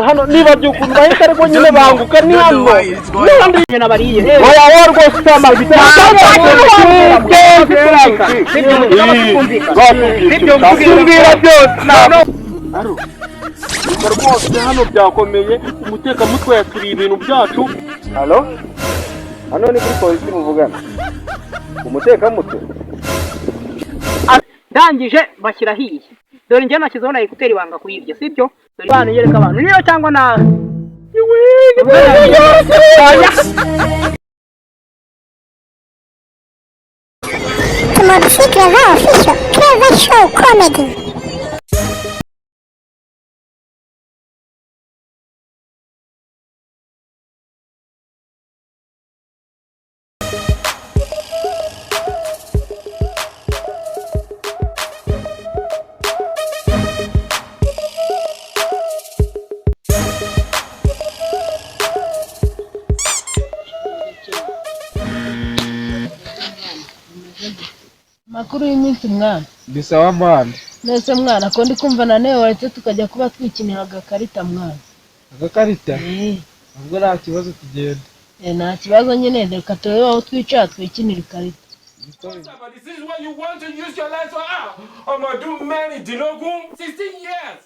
hano niba byukuri bahita ariko nyine banguka ni hano n'abandi nabariye oya wo rwose amazi bakumbira byose aro rwose hano byakomeye umutekamutwe yaturiye ibintu byacu. Halo hano ni kuri polisi muvugana umutekamutwe ndangije bashyira hiye dore njye nakizeho na ekuteri wanga kuyibye sibyo dore bana yereka abantu niyo cyangwa na Show comedy. Makuru y'iminsi mwana bisawa mwana nese mwana ko ndi kumva na newe wahise tukajya kuba twikinira agakarita mwana agakarita ubwo nta kibazo tugenda nta kibazo nyine reka turebe aho twicara twikinira ikarita. This is what you want to use your life for. I'm gonna do many dilogun 16 years.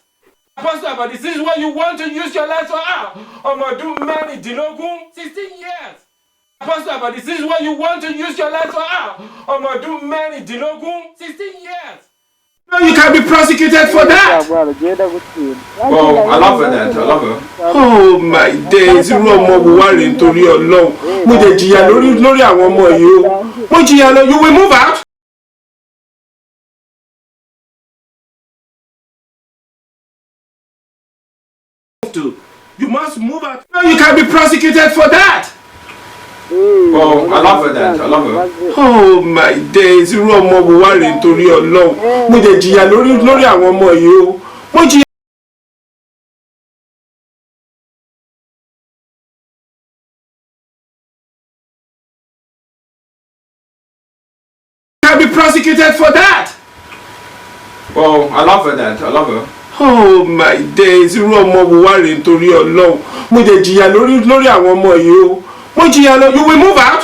Pastor, but this is what you want to use your life for. I'm gonna do many dilogun 16 years. Pastor, but this is what you want to use your life for. I'm gonna do many dilogun 16 years. No, you can be prosecuted for that. Oh, I love her that. I love her. Oh my days, irú ọmọ wo wá rè nítorí Ọlọ́run. Mo jẹ jìyà lórí àwọn ọmọ yìí o. Mo jìyà lọ, you will move out. You must move out. No, you can be prosecuted for that. Oh, I love her that. I love her. Oh my days, irú ọmọ wo wá rè nítorí Ọlọ́run. Mo jẹ jìyà lórí àwọn ọmọ yìí o. Mo jìyà. Can be prosecuted for that. Oh, I love her that. I love her. Oh my days, irú ọmọ wo wá rè nítorí Ọlọ́run. Mo jẹ jìyà lórí àwọn ọmọ yìí o. Mo jìyà lọ, you will move out.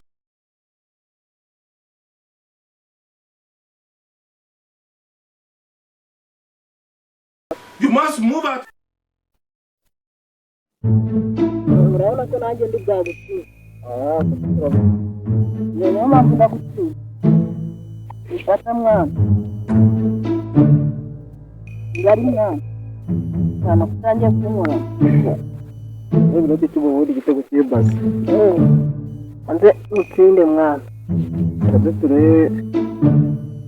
You must move out. Urabona ko nanjye ndi bwagutsinda. Niyo mpamvu ndagutsinda. Ifata mwana. Ngari mwana. Sana kutangiye kumura. Ebiro cy'ubuhuri igitego cy'ibasi Anze utsinde mwana. kaje ture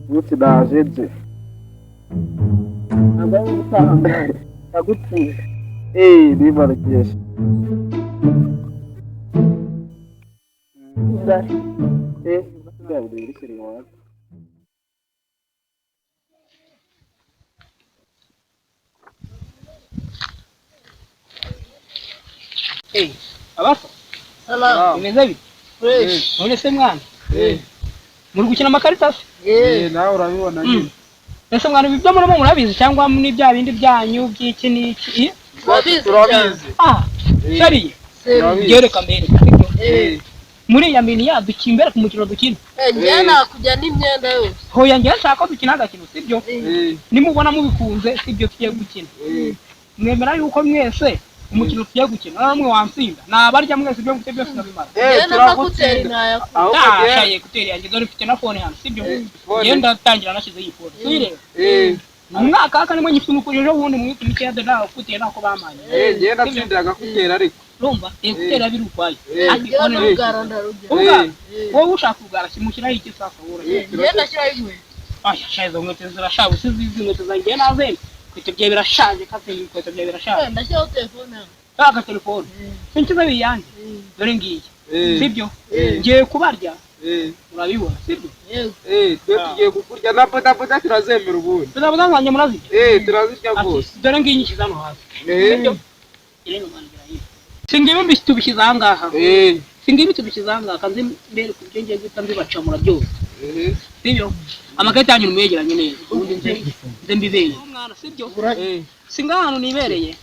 uti dajeje Aganye gutaha mwana. Ndagutsinda. bibarekesha Ngari. ngari biri kiri mwana Abafa Salam. Imeze bite? Fresh. None se mwana muri gukina amakarita se? nawe urabibona nyine. Ese mwana ibi byo murimo murabizi cyangwa ni bya bindi byanyu by'iki n'iki? Turabizi. Shariye gereka mbere muri ya mini yadukiye imbere ku mukino dukina. Njye nakujya n'imyenda yose. Hoya njye nshaka dukina agakino sibyo? Nimubona mubikunze sibyo tugiye gukina. Mwemera yuko mwese umukino tugiye gukina namwe wansinda nabarya mwese byo gute byose nabimara. Turagutsinda. Shaye kuteri yanjye dore mfite na phone yanjye sibyo? Yenda tangira nashize iyi phone. Sire. Umwaka aka nimwe nyifite n'ukurije ubundi mwite mikiyade nawe kutiye nako bamanye. Njye ndatsindiraga kutera ariko. Rumva kutera biri ukwaye. Ariko ugaranda rujya. Wowe ushaka kugara kimushyiraho iki sasa wura. Njye ndashyiraho inkweto. Shaye zo nkweto zirashaje usize izi nkweto zanjye nazembe. Kwito bye birashaje kandi kwito bye birashaje. Ndashyiraho telefone yawe. Aka telefone. Sinkiza biyanjye. Dore ngiye. Sibyo? Ngiye kubarya. Urabibona sibyo? Twe tugiye kukurya na boda turazemera ubundi. Boda nkanye murazi? Turazirya rwose. Dore ngiye nyikiza no hasi. Sibyo? Irene mangira hiyo. Singibi mbitubishiza ahangaha. Singibi tubishiza ahangaha kandi mbere ku byo ngiye guta mbibacamura byose. Sibyo? Amakarita yanyu muyegeranye neza. Ubundi nze mbibeye. Umwana sibyo? singa hano nibereye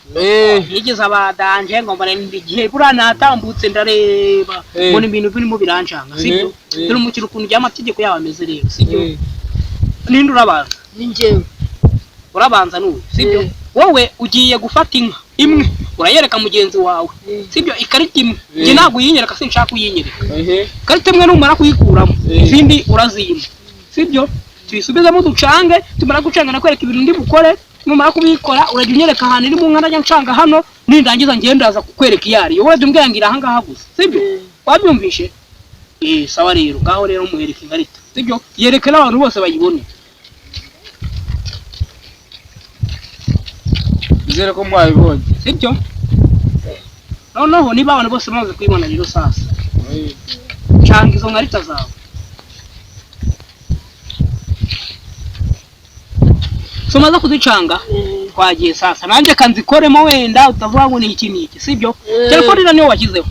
yigeze abadanje ngo mbare igihe bura natambutse ndareba mbona ibintu birimo biranjanga sibyo turi mu kirukuntu y'amategeko yawe ameze rero sibyo ninde urabanza ninjyewe urabanza n'ubu sibyo wowe ugiye gufata inka imwe urayereka mugenzi wawe sibyo ikarita imwe nje ntabwo yinyereka sinshaka kuyinyereka ikarita imwe numara kuyikuramo izindi urazima sibyo tubisubizemo ducange tumara gucanga nakwereka ibintu ndi bukore numara kubikora urajya unyereka ahantu iri mu nka najya ncanga hano nindangiza ngendaza kukwereka iyari wowe dumbwira ngira aha ngaha gusa sibyo wabyumvishe sawa rero ngaho rero muhereka ikarita sibyo yereke n'abantu bose bayibone Bizere ko mwabibonye sibyo noneho niba abantu bose bamaze kuyibona rero sasa canga izo nkarita zawe somaza kuzicanga twagiye sasa nanjye kanzikoremo wenda utavuga ngo ni iki n'iki sibyo telefone ira niyo wakizeho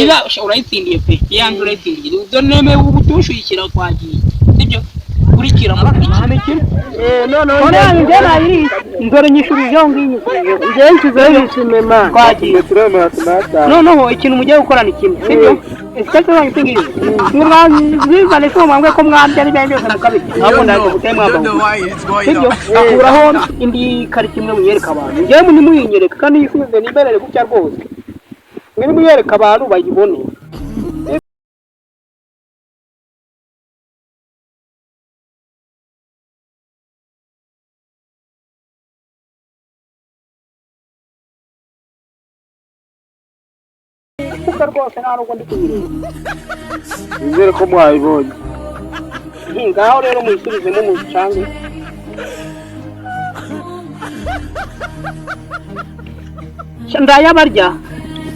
ira urayitsindiye pe yanzu urayitsindiye udoneme ubutushuyikira twagiye sibyo kurikira muri iki none njye nayiri ndore nyishurije nginyi njye nkizeho isimema twagiye noneho ikintu mugiye gukora ni kimwe sibyo Sasa wangitingi mwazizane so mwangwe ko mwabya ari byose nakabiti ntabwo ndaje gutemwa abo sibyo akuraho indi kariti imwe munyereka abantu ngiye mu nimuyinyereka kandi yisubize niberere gutya rwose mwe nimuyereka abantu bayibone rwose nta rugo ndi kubireba bizere ko mwabibonye ngaho rero muyisubizemo mucange ndayabarya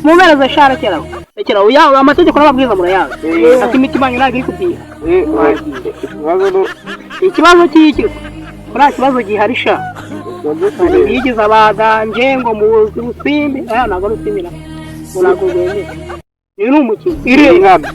mubereze shara rekeraho yawe amategeko n'amabwiriza murayazi ati imitima yanyu ntabwo iri kubwira ikibazo cy'iki nta kibazo gihari sha yigize abaganje ngo muzi usimbi ntabwo ari usimira ntabwo rwemeye uyu ni umukino iri nkana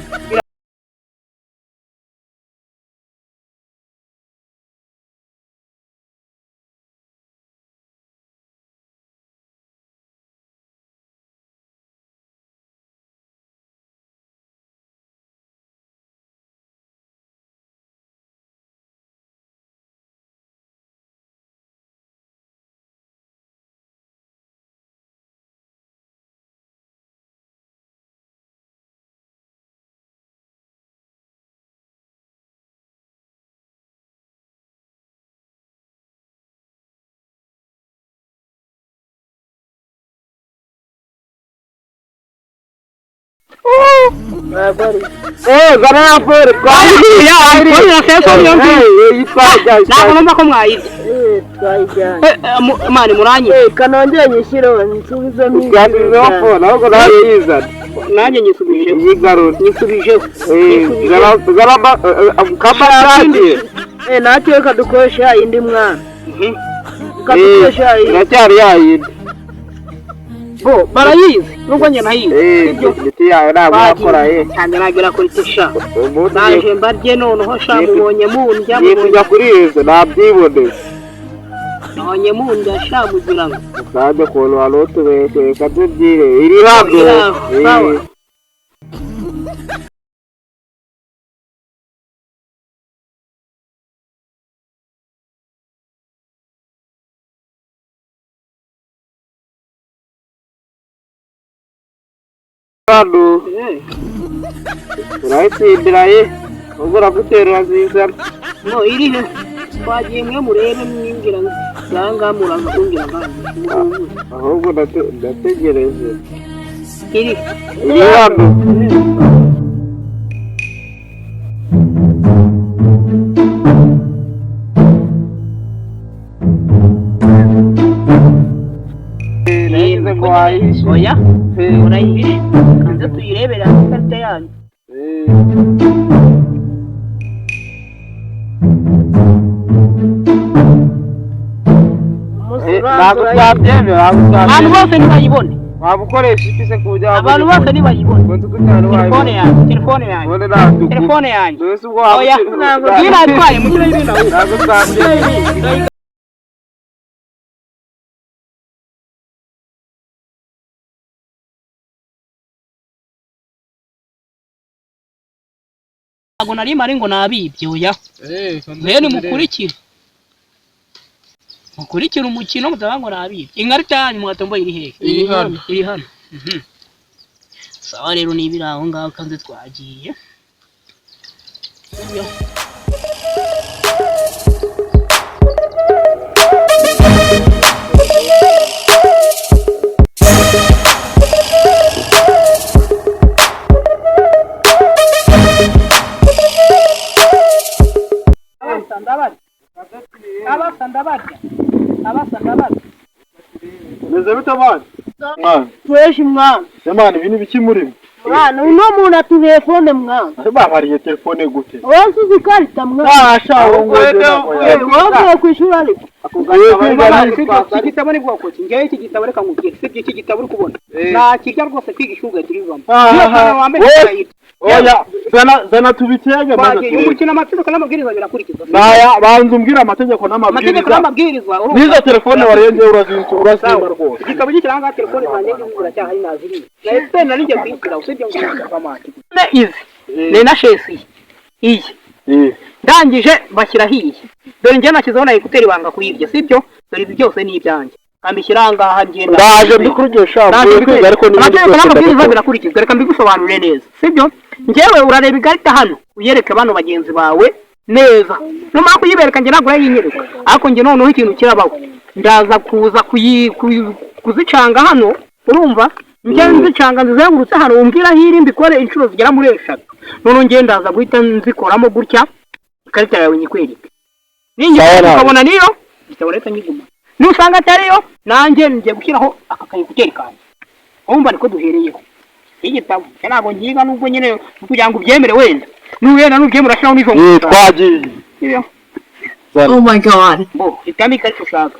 Gana yapore ntabwo numva ko mwayibye mani muranyi kanongeye nyishyiro nsubizemo fone ahubwo nawe yizana nanjye nyisubije nyisubije natwe reka dukoresha indi mwana iracyari yayindi bo barayizi nubwo njye nayizi imiti yawe ntabwo yakora cyane nagira kuri tisha naje mbarye noneho sha mubonye mundya kujya kuri izo nabyiboneye nabonye mundya sha mugira ngo usabye ukuntu wari utubeshye reka tubyire iri hano hano urayitsindira ubwo uraguterura nziza no iri he twagiye mwe murebe mwingira nganga muraza kungira nganga ahubwo ndategereje iri hano oya urayihishe kanze tuyirebera ikarita yanyu ntabwo twabyemera abantu bose ntibayibone waba ukoresha iki se ku buryo abantu bose ntibayibone telefone yanjye oya niba atwaye mu kirere ntabwo twabyemera Ntabwo nari mari ngo nabibye oya. Bene mukurikira. Mukurikira umukino mutabango nabibye. Inkarita yanyu mwatombo iri hehe? Iri hano. Sawa rero nibira aho ngaho kanze twagiye. Meze bite mwana? Mwana. Tweshi mwana. Mwana ibintu biki murimo? Mwana uno muntu atuye phone mwana. Bamariye telefone gute? Wonse uzikarita mwana. Ashaho Wonse kwishura ariko. Igitabo ni bwoko ki? Ngiye iki gitabo reka nkubwire. Sibyo iki gitabo uri kubona. Nta kirya rwose kwigishuga kirivamo. Oya, zana tubitege maze. Umukino amategeko n'amabwiriza birakurikizwa. Naya banza umbwira amategeko n'amabwiriza. Nizo telefone warenze urasimba rwose. Igitabo gikiranga telefone zanjye ngura cyaha inaziri. Ese nari ngiye kwikira usibye ngo amati. Izi. Ne na shesi. Iyi. Ndangije bashyira hiye. Dore njye nakizeho na ekuteri banga kuyirya sibyo? Dore ibi byose ni ibyanjye. Kambishyira ngaha ngenda. Ndaje mbikurugesha kwiga ariko n'amabwiriza birakurikizwa reka mbigusobanurire neza sibyo? Njyewe urareba igarita hano uyereke bano bagenzi bawe neza. Numara kuyibereka njye nagura yinyereka. Ariko njye noneho ikintu kirabaho. Ndaza kuza kuzicanga hano urumva? Njye nzicanga nzizengurutse hano umbwira hiri mbikore inshuro zigera muri 3. None njye ndaza guhita nzikoramo gutya ikarita yawe nyikwereke. Ninjye ukabona niyo bitaboreka nyiguma. Nusanga atariyo nanjye ngiye gushyiraho akakaye kuteri kanjye. Umva niko duhereyeho. Igitabo ntabwo ngiga nubwo nyene kugira ngo ubyemere wenda. Nuwena nubyemera shiraho nizo. Twagiye. Oh my god. Itamika ariko ushaka.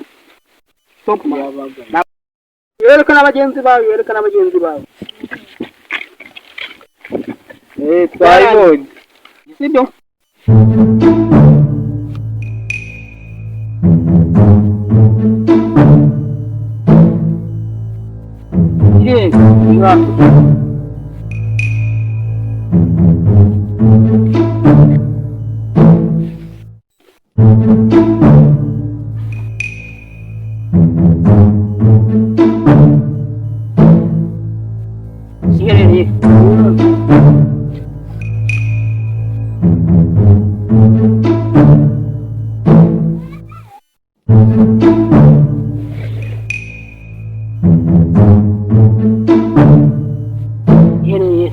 Stop mabaga. Yereka n'abagenzi bawe. Twayibonye. Sibyo?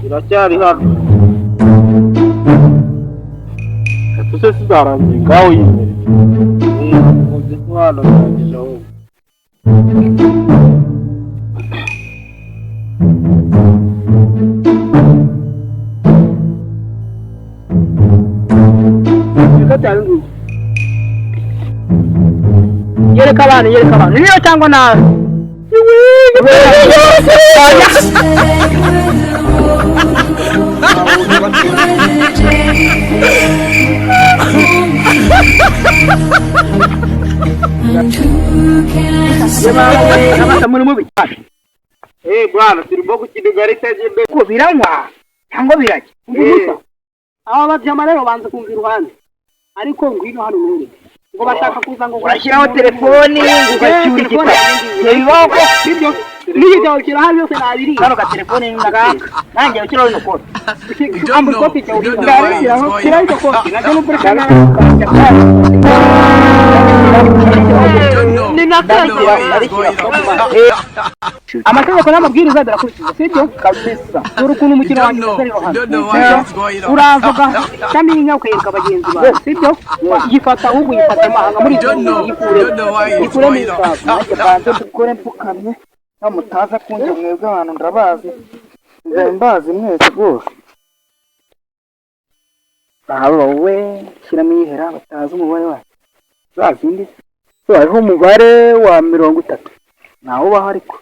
Iracyari hano. Tuse sidarangiye ngaho yimere. Muzi mwana wanjye aho. Yereka abantu. Niyo cyangwa nawe. Bwana turimo kukidugarita jembe ko biranywa cyangwa birajya. Aba bavyama rero banze kumva iruhande. Ariko ngwino hano nuri. Ngo bashaka kuza ngo urashyiraho telefoni ugacyura igitabo. Yiboko sibyo? Niyo cyo kira hano yose nabiri. Hano ka telefoni ndaga. Nanjye ukiro no kode. Ambu kopi cyo urashyiraho kira icyo kode. Najya no kurekana. Amategeko n'amabwiriza birakurikizwa sibyo? Kabisa. Urukundo umukino wanjye rero hano. Uravuga cyangwa inka ukayereka abagenzi bawe sibyo? Yifata ahubwo yifata amahanga muri ikure mu safu. Banze dukore mpukamye namutaza kunje mwebwe abantu ndabazi. Nzambazi mwese rwose. Aba wowe shyiramo ihera batazi umubare wacu. Bazindi so hariho umubare wa 30 nawo baho ariko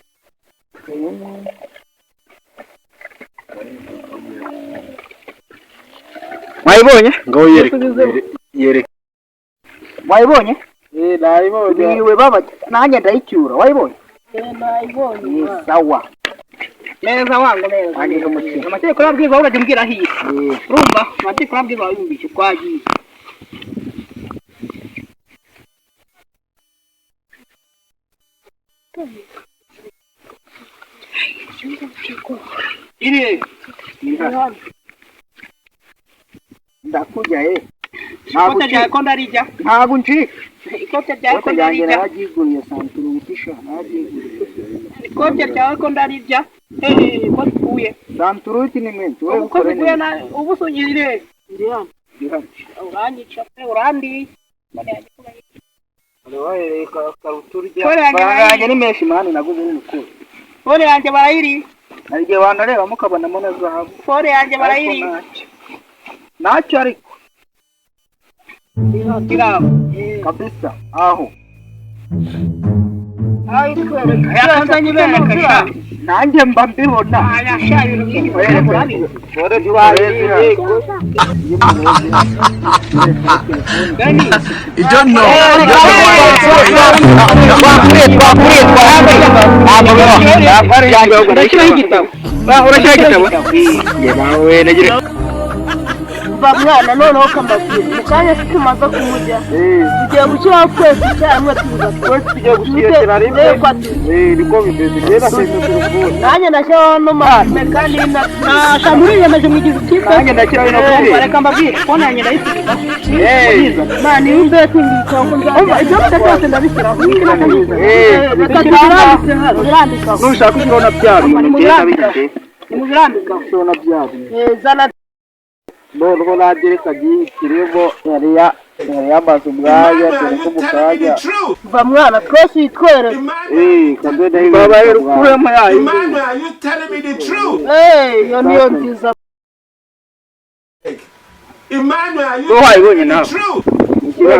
mwayibonye ngo yereka mwayibonye nayibonye niwe baba nanjye ndayicyura wayibonye Nayibonye. sawa Neza wangu neza. Angiye umutima. Amategeko y'abwirwa urajya umbwira hiye. Urumva? Amategeko y'abwirwa yumvise twagiye. Iri. Ndakujya Ikote rya ko ndarijya. ntabwo nci Ikote rya ko ndarijya. naragiguriye santuru utisha naragiguriye Ikote rya ko ndarijya. Ko tuye. santuru ni mwenzi wewe Uko tuye na ubusugire. Ndi hano. Uranyica pe urandi. Wewe karuturya Kore yanjye ni menshi mani naguze n'ukuri Fore yanjye barayiri. arige wanareba mukabona mona zahabu Fore yanjye barayiri. Nacyo ariko Kirabo. kabisa aho Ayi twere. Yaranzanye bereka. nanjye mba mbibona Aya shayo n'ibindi. bore diwarezi Gani. You don't know. Mwana noneho kamabwira mukanya tumaze kumujya tugiye gushyiraho twese icyarimwe tugiye gushyira rimwe niko bimeze rero nanjye nashyiraho n'amahame kandi nashamuri yemeje mu gihe cyitwa nanjye ndashyiraho no kuri Bareka mbabwire ko nanjye ndayisubiza. mani yumve yatindiye ko nzumva ibyo byose ndabishyiraho birandikaho nushaka ushyiraho na byaro ngenda bigite Nimuzirambika. ushyiraho na byaro zana noneho nagereka gihitirivo yari yamaze umwanya dore ko mukanya va mwana twese yitwere kadenda babaye rukuremo yayi Emmanuel, are you telling me the truth? iyo niyo nziza Emmanuel, are you Go ahead, telling me now. the truth?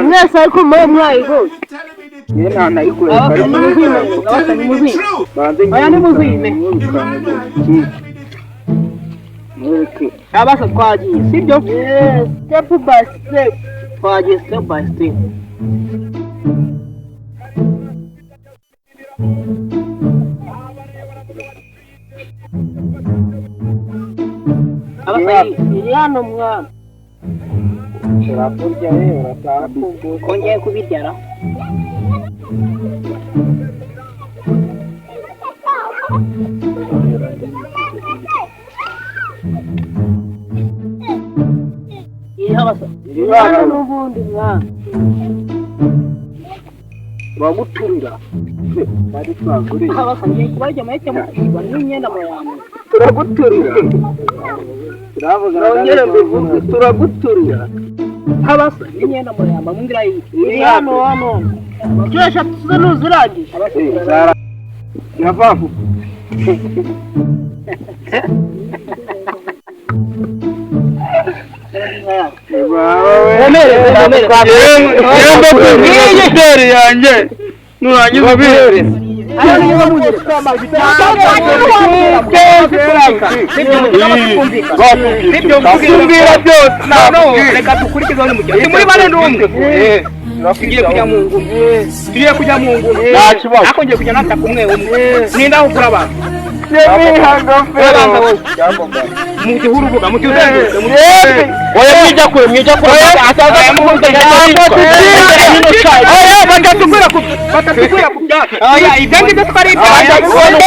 mwese ariko mwe mwayibonye You telling me the truth? ye nta nayikure Emmanuel, are you telling me the truth? banze Aya ni muzime. Emmanuel, are you telling me the truth? mweke Abasa twagiye sibyo? step by step Twagiye step by step. Abasa iri hano mwana urakurya urataha kongeye kubiryara. iri abasa hano n'ubundi mwana baguturira bari twagure Abasa ngiye kubarya amaheke mu kigwa n'imyenda mu yanjye. turaguturira nongere mbivuge turaguturira Abasa n'imyenda mu yamba mungira yi. iri hano inshuro eshatu tuze ntuzirangije iravavu Yembe yanjye nurangiza ubire Kumbwira byose reka dukurikize ni mujya muri bane n'umwe tugiye kujya mu ngumi ariko ngiye kujya nataka umwe ninda ukura abantu mu gihuru uvuga mu cyuzenguruke oya mwijya kure asaza batatukura ku byatsi oya ibyo ngibyo twari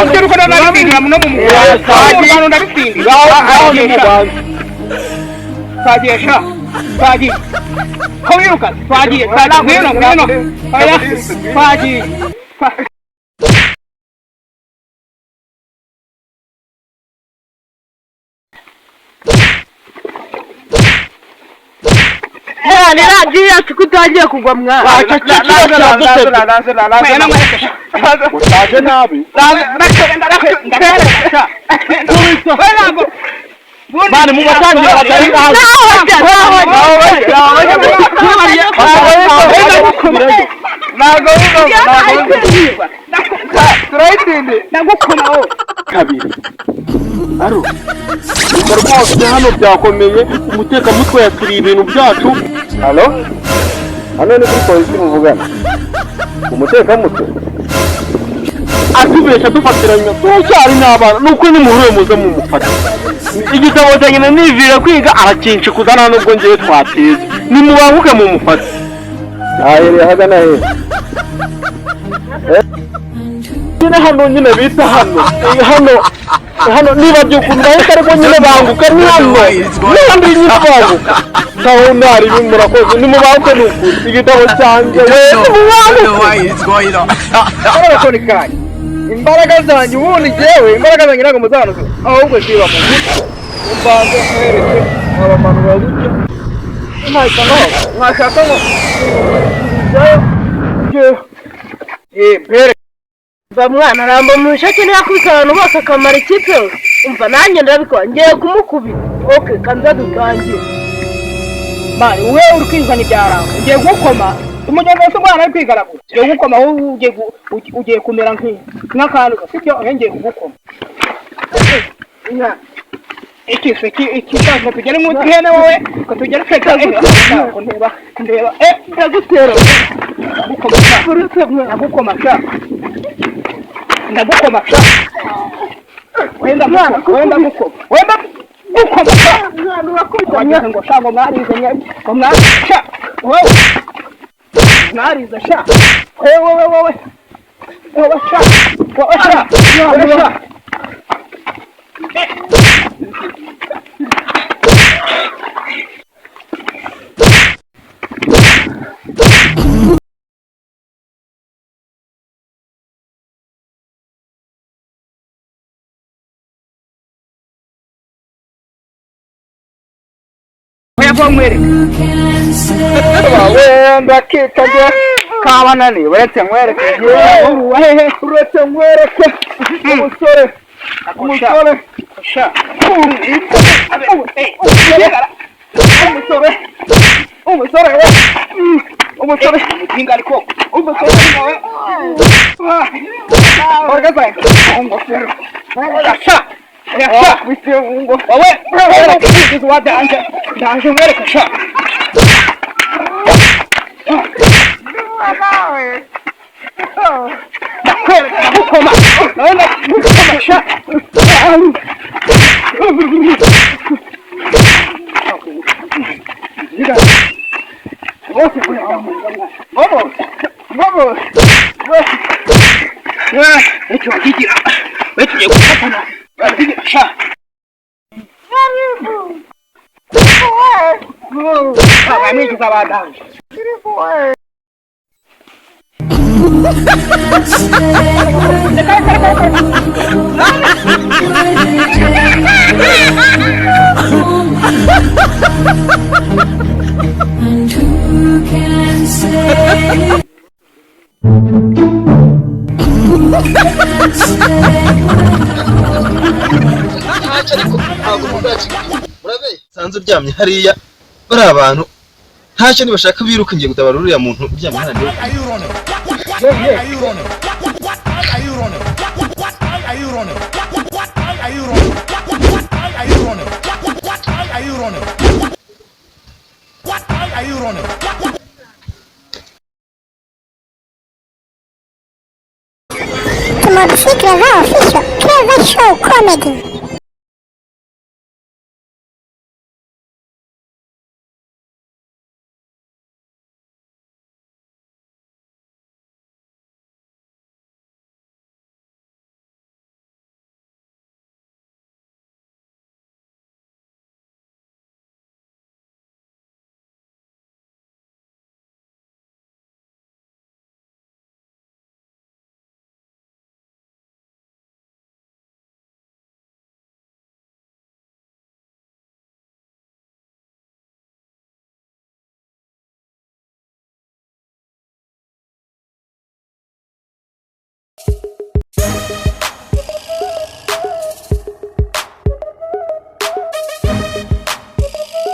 ibyo ruko nabitsindira no mu mugabo ndabitsindira twagiye ko wiruka twagiye ngwino oya twagiye niragiye ati ko utagiye kugwa mwana utaje nabi mani mu batangiye batari kabiri aro rwose hano byakomeye umutekamutwe yaturiye ibintu byacu halo hano ni kuri polisi muvugana umutekamutwe atubesha dufatiranya turacyari n'abana nuko nimuhure muze mu mufata igitabo cya nyina nivire kwiga arakinshi kuzana nubwo ngiye twatize nimubanguke mu mufata ahere hagana he nyine hano nyine bita hano niba by'ukuri bahita ariko nyine banguka ni hano n'abandi nyine banguka taho ntari murakoze nimubanguke n'ukuri igitabo cyanjye arakora ikanya imbaraga zanjye ubundi jyewe imbaraga zanjye ntabwo muzanuka ahubwo ziba mu mutwe umbanza mwereke abamanura gutya ntahita noga mwashaka ngo njyewe mbere mwana aramba mu bishake ntiyakubise abantu bose akamara ikipe yose umva nanjye ndabikora ngiye kumukubita oke kanza dutangire bari wowe uri kwizana ibyarawe ugiye gukoma umugezi wese umwana ari kwigaragura ugiye gukoma wowe ugiye kumera nk'akantu sibyo ngiye kugukoma iki ntabwo tugere mu ihene wowe ko tugere feka ndeba ndagutera ndagukoma wenda mwana wenda gukoma wanyuze ngo shango mwarize ngo mwarisha wowe mwarize sha wowe sha wenda kitaje kabanani uretse nkwereke uretse nkwereke umusore umusore mutinga ariko umusore nawe orgaza ngofero sha wowe ndaje mwereka sha ndakukoma sha sanze uryamye hariya bari abantu ntacyo nibashaka biruka ngiye gutabara uriya muntu uryamye hano Tu m'as fait Clever Official, Clever Show Comedy.